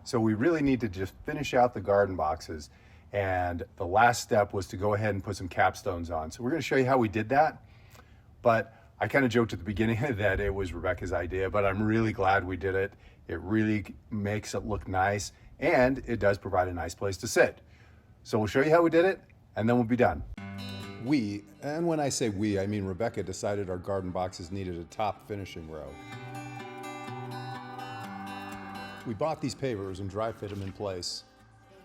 So we really need to just finish out the garden boxes. And the last step was to go ahead and put some capstones on. So we're going to show you how we did that. But I kind of joked at the beginning that it was Rebecca's idea, but I'm really glad we did it. It really makes it look nice, and it does provide a nice place to sit. So we'll show you how we did it, and then we'll be done. We, and when I say we, I mean Rebecca, decided our garden boxes needed a top finishing row. We bought these pavers and dry fit them in place.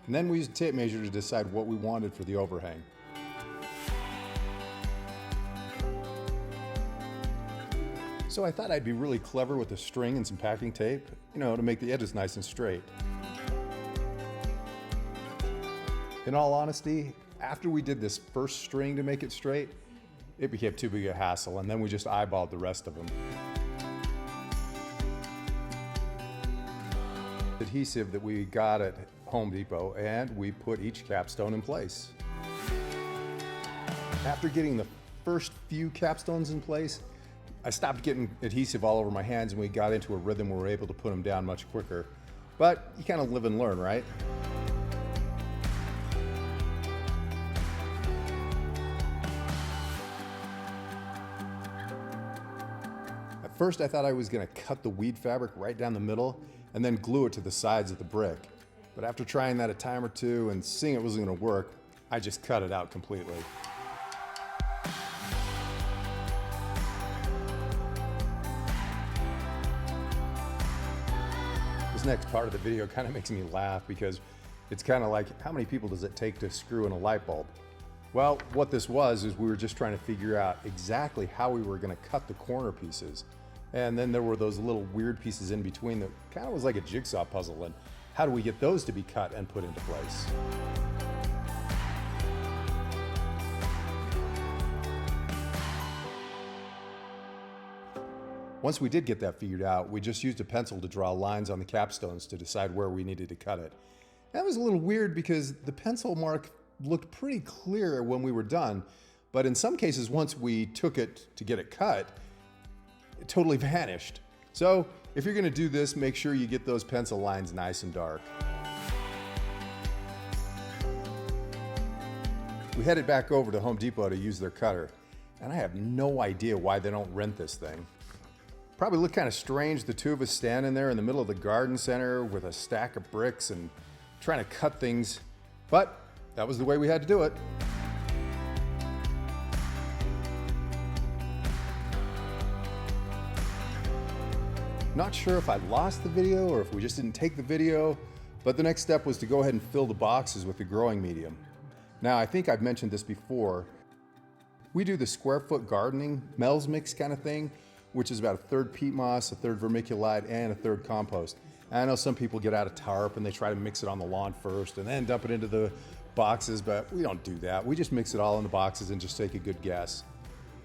And then we used a tape measure to decide what we wanted for the overhang. So I thought I'd be really clever with a string and some packing tape, to make the edges nice and straight. In all honesty, after we did this first string to make it straight, it became too big a hassle, and then we just eyeballed the rest of them. Adhesive that we got at Home Depot, and we put each capstone in place. After getting the first few capstones in place, I stopped getting adhesive all over my hands, and we got into a rhythm where we were able to put them down much quicker. But you kind of live and learn, right? At first I thought I was going to cut the weed fabric right down the middle and then glue it to the sides of the brick. But after trying that a time or two and seeing it wasn't going to work, I just cut it out completely. This next part of the video kind of makes me laugh because it's kind of like, how many people does it take to screw in a light bulb? Well, what this was is we were just trying to figure out exactly how we were going to cut the corner pieces. And then there were those little weird pieces in between that kind of was like a jigsaw puzzle. And how do we get those to be cut and put into place? Once we did get that figured out, we just used a pencil to draw lines on the capstones to decide where we needed to cut it. That was a little weird because the pencil mark looked pretty clear when we were done, but in some cases, once we took it to get it cut, it totally vanished. So if you're gonna do this, make sure you get those pencil lines nice and dark. We headed back over to Home Depot to use their cutter, and I have no idea why they don't rent this thing. Probably looked kind of strange, the two of us standing there in the middle of the garden center with a stack of bricks and trying to cut things, but that was the way we had to do it. Not sure if I lost the video or if we just didn't take the video, but the next step was to go ahead and fill the boxes with the growing medium. Now, I think I've mentioned this before. We do the square foot gardening Mel's mix kind of thing, which is about a third peat moss, a third vermiculite, and a third compost. And I know some people get out a tarp and they try to mix it on the lawn first and then dump it into the boxes, but we don't do that. We just mix it all in the boxes and just take a good guess.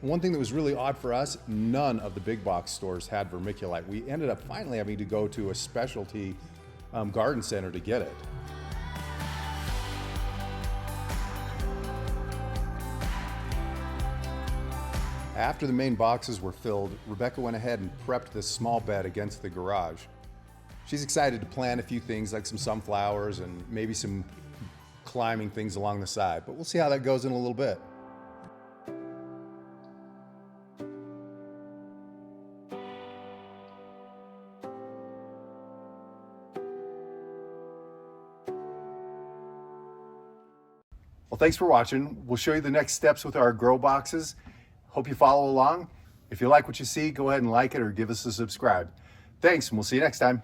One thing that was really odd for us, none of the big box stores had vermiculite. We ended up finally having to go to a specialty garden center to get it. After the main boxes were filled, Rebecca went ahead and prepped this small bed against the garage. She's excited to plant a few things like some sunflowers and maybe some climbing things along the side, but we'll see how that goes in a little bit. Well, thanks for watching. We'll show you the next steps with our grow boxes. Hope you follow along. If you like what you see, go ahead and like it or give us a subscribe. Thanks, and we'll see you next time.